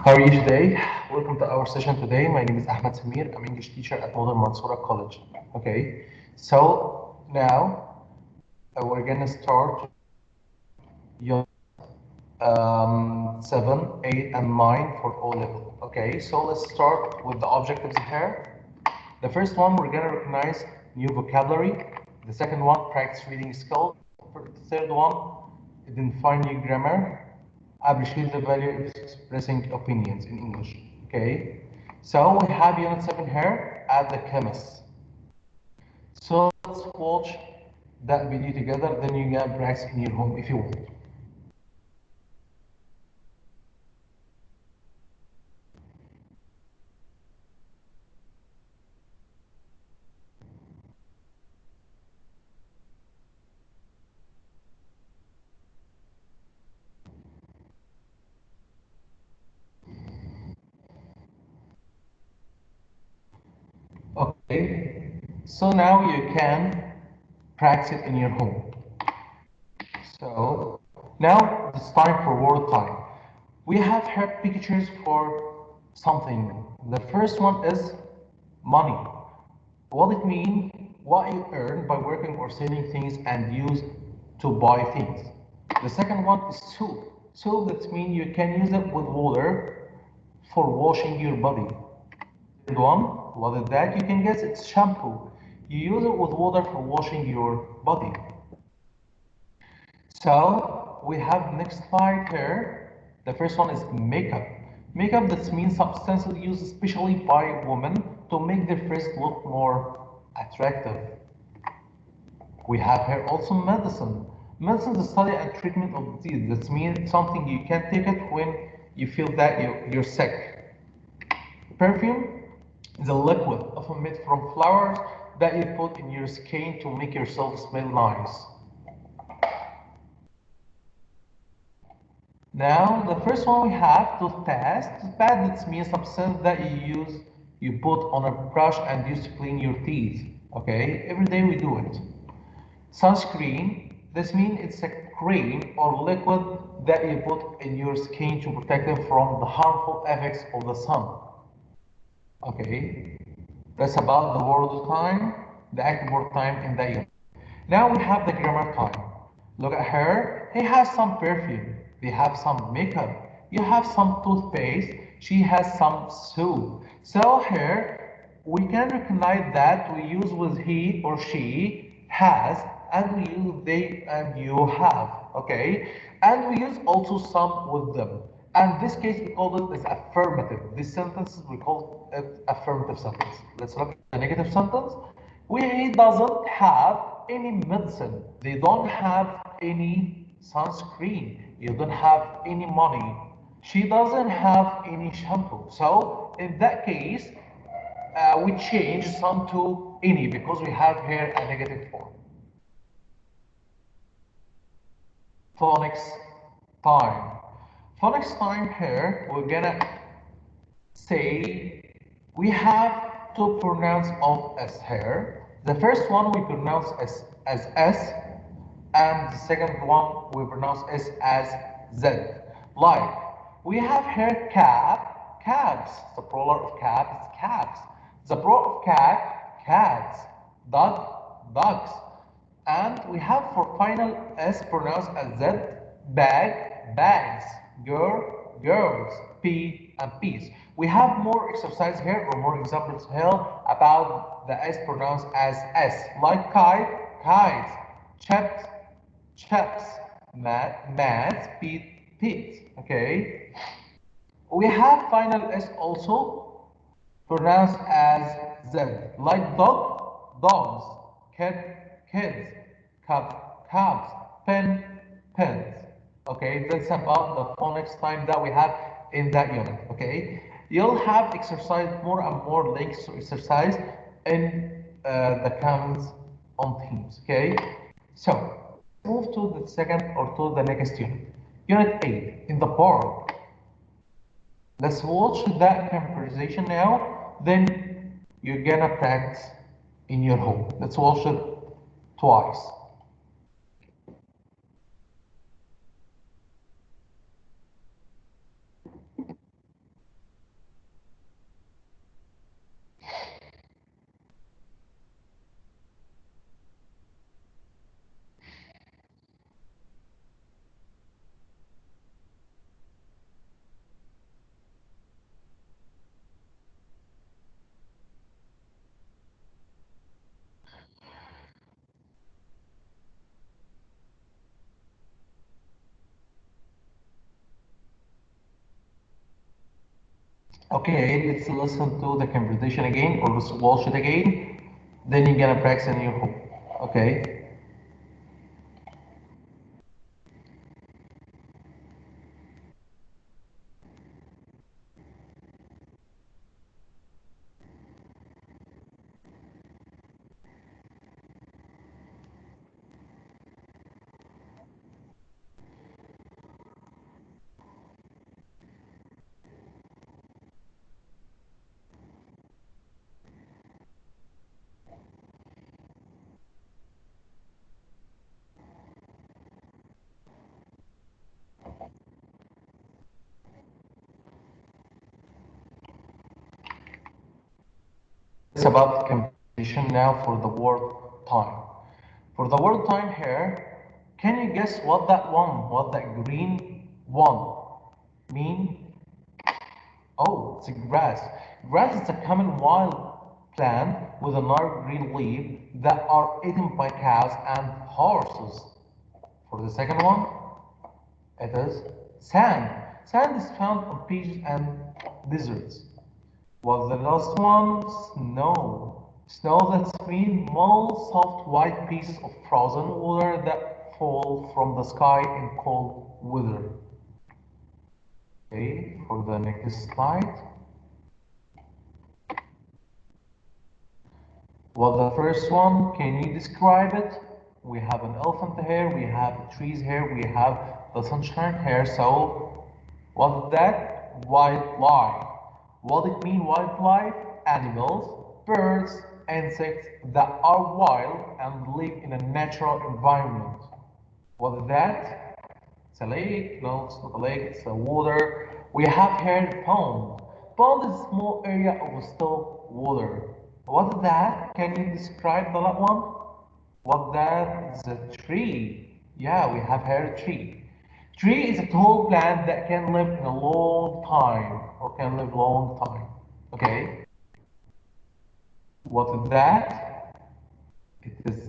How are you today? Welcome to our session today. My name is Ahmed Samir. I'm English teacher at Modern Mansoura College. Okay, so now we're gonna start your 7, 8, and 9 for O level. Okay, so let's start with the objectives here. The first one, we're gonna recognize new vocabulary. The second one, practice reading skills. For the third one, identify new grammar. Appreciate the value of expressing opinions in English. Okay, so we have unit 7 here at the chemist. So let's watch that video together, then you can practice in your home if you want. Okay, so now you can practice it in your home. So now it's time for word time. We have here pictures for something. The first one is money. What it means, what you earn by working or selling things and use to buy things. The second one is soap. Soap, that means you can use it with water for washing your body. Third one, what is that? You can guess it's shampoo. You use it with water for washing your body. So we have next slide here. The first one is makeup. Makeup, that means substances used especially by women to make their face look more attractive. We have here also medicine. Medicine is the study and treatment of disease. That means something you can take it when you feel that you're sick. Perfume is a liquid often made from flowers that you put in your skin to make yourself smell nice. Now, the first one we have toothpaste. Toothpaste means substance that you put on a brush and use to clean your teeth. Okay, every day we do it. Sunscreen. This means it's a cream or liquid that you put in your skin to protect it from the harmful effects of the sun. Okay, that's about the word time, the active word time in the unit. Now we have the grammar time. Look at her. He has some perfume. They have some makeup. You have some toothpaste. She has some soap. So here we can recognize that we use with he or she has, and we use they and you have. Okay, and we use also some with them. And this case we call it as affirmative. This sentence we call it affirmative sentence. Let's look at the negative sentence. We doesn't have any medicine. They don't have any sunscreen. You don't have any money. She doesn't have any shampoo. So in that case, we change some to any because we have here a negative form. Phonics time. Phonics time here, we're gonna say we have two pronouns of S here. The first one we pronounce as S, and the second one we pronounce S as Z. Like, we have here cap, cabs. The plural of cap is cabs. The plural of cat, cats. Dog, dogs. And we have for final S pronounced as Z, bag, bags, girl, girls, P, and P's. We have more exercise here or more examples here about the S pronounced as S, like kite, kites, chaps, chaps, mat, mats, pit, pits. Okay. We have final S also pronounced as Z, like dog, dogs, cat, kids, cub, cubs, pen, pens. Okay, that's about the phonics time that we have in that unit. Okay, you'll have exercise more and more links to exercise in the comments on Teams. Okay, so move to the second or to the next unit. Unit 8 in the board. Let's watch that conversation now. Then you're gonna practice in your home. Let's watch it twice. Okay, let's listen to the conversation again or let's watch it again. Then you're gonna practice in your home. Okay. It's about the conversation now for the word time. For the word time here, can you guess what that green one mean? Oh, it's a grass. Grass is a common wild plant with a large green leaf that are eaten by cows and horses. For the second one, it is sand. Sand is found on beaches and deserts. Well, the last one, snow. Snow that's mean small, soft, white pieces of frozen water that fall from the sky in cold weather. Okay, for the next slide. Well, the first one, can you describe it? We have an elephant here, we have trees here, we have the sunshine here. So, what's that? Wildlife. What it mean, wildlife? Animals, birds, insects that are wild and live in a natural environment. What is that? It's a lake. No, it's not a lake. It's a water. We have here pond. Pond is a small area of still water. What is that? Can you describe the last one? What that is a tree. Yeah, we have here a tree. Tree is a tall plant that can live in a long time or can live long time. Okay. What is that? It is,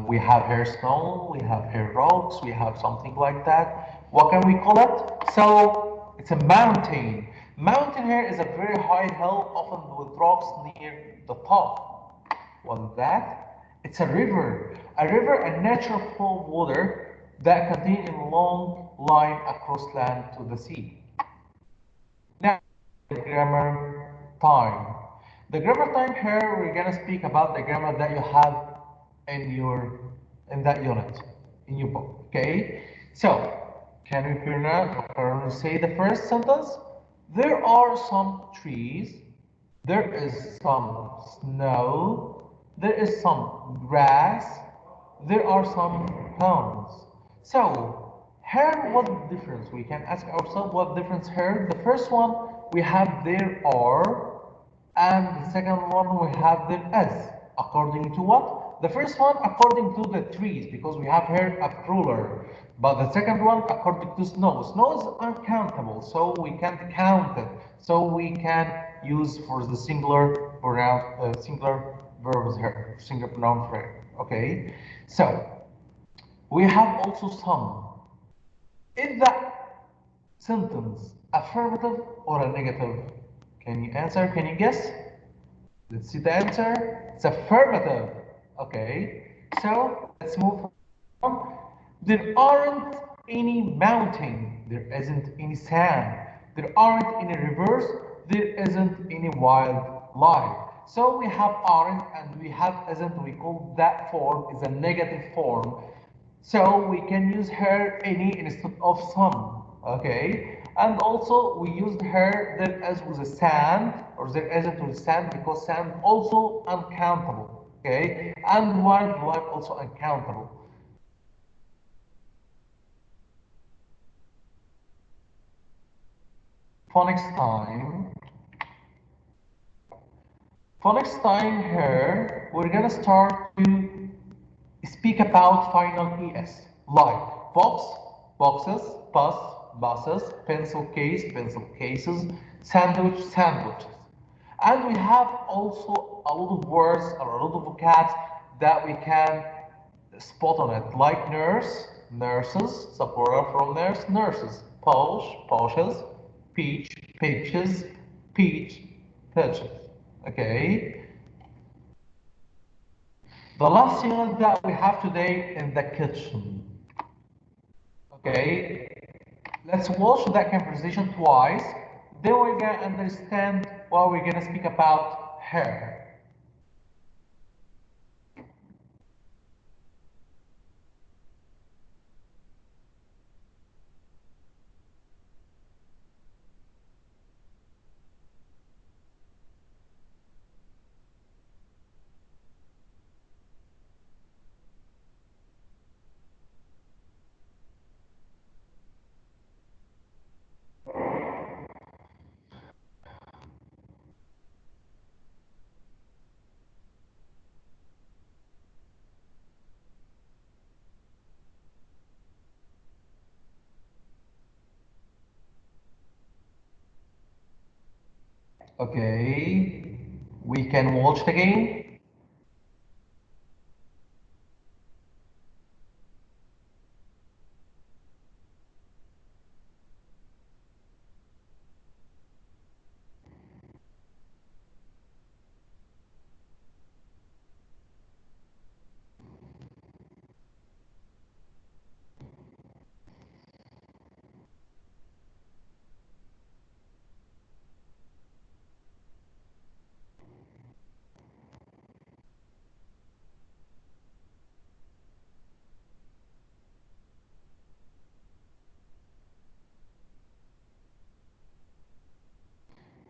we have here snow, we have here rocks, we have something like that. What can we call it? So it's a mountain. Mountain here is a very high hill, often with rocks near the top. What is that? It's a river. A river, a natural flow of water that contains a long line across land to the sea. Now, the grammar time. The grammar time here, we're gonna speak about the grammar that you have in your in that unit in your book. Okay. So, can we say the first sentence? There are some trees. There is some snow. There is some grass. There are some ponds. So, here, what difference? We can ask ourselves what difference here. The first one, we have there are, and the second one, we have there is. According to what? The first one, according to the trees, because we have here a plural. But the second one, according to snow. Snow is uncountable, so we can't count it. So we can use for the singular pronoun, singular verbs here, singular pronoun phrase. Okay. So we have also some. Is that sentence affirmative or a negative? Can you answer? Can you guess? Let's see the answer. It's affirmative. Okay. So let's move on. There aren't any mountain. There isn't any sand. There aren't any rivers. There isn't any wildlife. So we have aren't and we have isn't. We call that form is a negative form. So we can use her any instead of some. Okay. And also we used her there as with a sand or there isn't with sand because sand also uncountable. Okay. And wildlife also uncountable. For next time, here, we're gonna start to speak about final ES, like box, boxes, bus, buses, pencil case, pencil cases, sandwich, sandwiches. And we have also a lot of words or a lot of vocabs that we can spot on it, like nurse, nurses, supporter from nurse, nurses, Polish, Porsches, peach, peaches, peach, peaches. Okay. The last unit that we have today in the kitchen. Okay. Let's watch that conversation twice. Then we're gonna understand what we're gonna speak about hair. Okay, we can watch it again.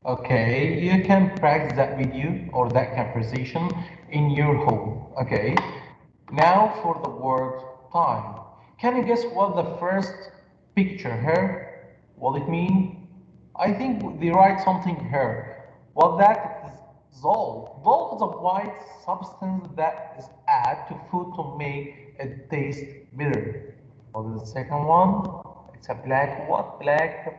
Okay, you can practice that video or that conversation in your home. Okay, now for the word time. Can you guess what the first picture here? What it mean? I think they write something here. What that is zol. Zol is a white substance that is added to food to make it taste better. What is the second one? It's a black what? Black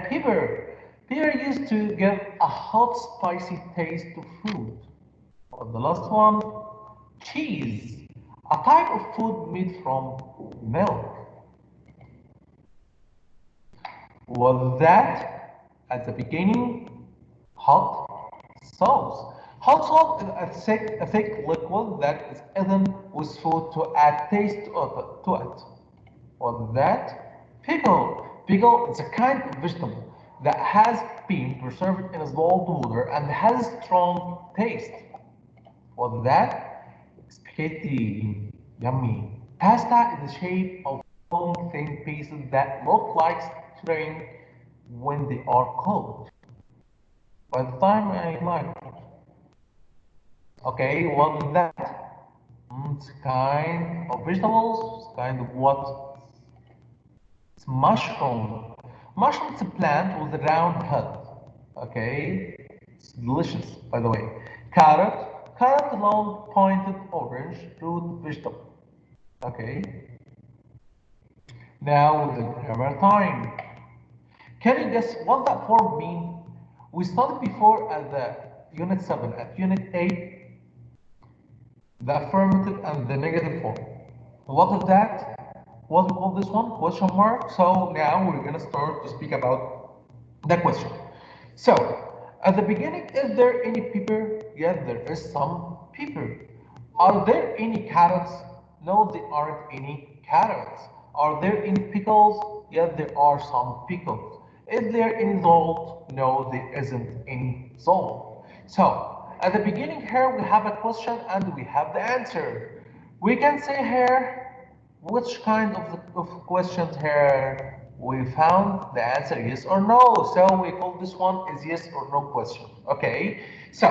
pepper. Pepper used to give a hot, spicy taste to food. Or the last one, cheese. A type of food made from milk. Was that at the beginning hot sauce? Hot sauce is a thick liquid that is eaten with food to add taste to it. Was that pickle? Pickle is a kind of vegetable that has been preserved in salt water and has strong taste. Was that spaghetti? Yummy. Pasta is the shape of long thin pieces that look like string when they are cooked. By the time I like, okay, what is that? It's kind of vegetables, it's kind of what? It's mushroom. Mushroom is a plant with a round head. Okay, it's delicious, by the way. Carrot, carrot long pointed orange root vegetable. Okay, now the grammar time. Can you guess what that form mean? We studied before at the unit 7, at unit 8, the affirmative and the negative form. What is that? What we call this one? Question mark. So now we're gonna start to speak about the question. So at the beginning, is there any pepper? Yes, there is some pepper. Are there any carrots? No, there aren't any carrots. Are there any pickles? Yes, there are some pickles. Is there any salt? No, there isn't any salt. So at the beginning here, we have a question and we have the answer. We can say here, which kind of questions here we found the answer yes or no. So we call this one is yes or no question. Okay. So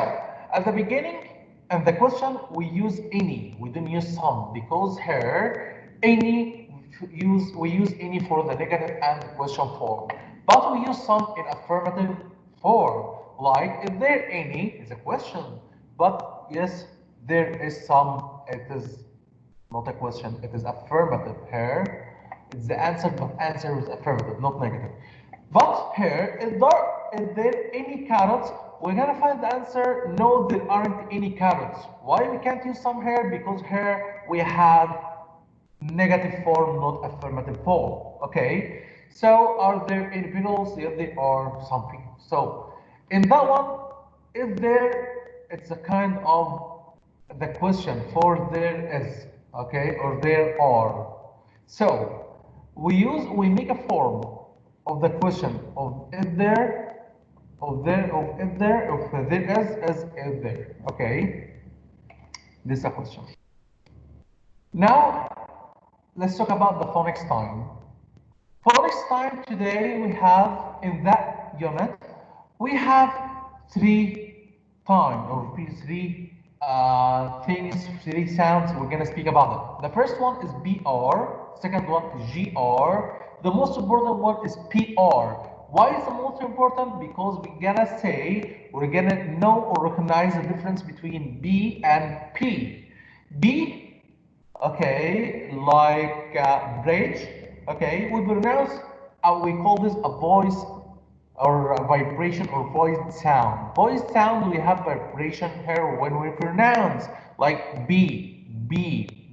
at the beginning and the question we use any. We don't use some because here any we use any for the negative and the question form. But we use some in affirmative form. Like is there any is a question. But yes, there is some. It is not a question, it is affirmative here. It's the answer, but answer is affirmative, not negative. But here, is there any carrots? We're gonna find the answer, no, there aren't any carrots. Why we can't use some here? Because here we have negative form, not affirmative form, okay? So are there any pickles? Yes, there are some pickles. So In that one, if there, it's a kind of the question for there is, okay, or there are. So we make a form of the question of if there, of there, of if there, of there is if there. Okay, this is a question. Now let's talk about the phonics time. Phonics time today we have in that unit we have three time or three things, three sounds we're gonna speak about it. The first one is BR, second one is GR, the most important one is PR. Why is the most important? Because we're gonna know or recognize the difference between B and P. B, okay, like bridge, okay, we pronounce, we call this a voice or a vibration or voice sound. Voice sound, we have vibration here when we pronounce, like B,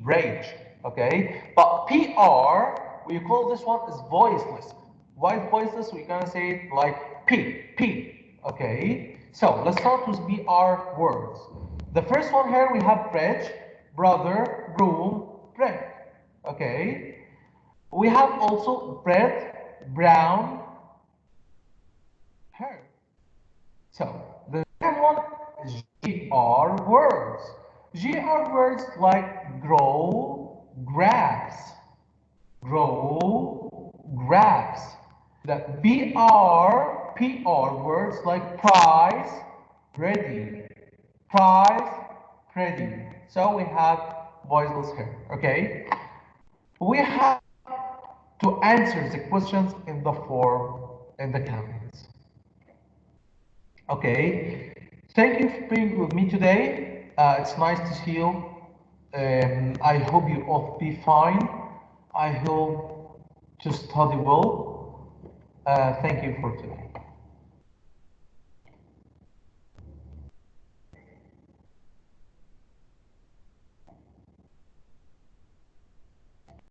bridge, okay? But PR, we call this one is voiceless. Why voiceless? We're gonna say it like P, okay? So let's start with BR words. The first one here we have bridge, brother, room, bread, okay? We have also bread, brown, hair. So the second one is GR words. GR words like grow, grass. The PR words like price, ready, price, ready. So we have voiceless here, okay? We have to answer the questions in the form in the comments. Okay, thank you for being with me today. It's nice to see you. I hope you all be fine. I hope to study well. Thank you for today.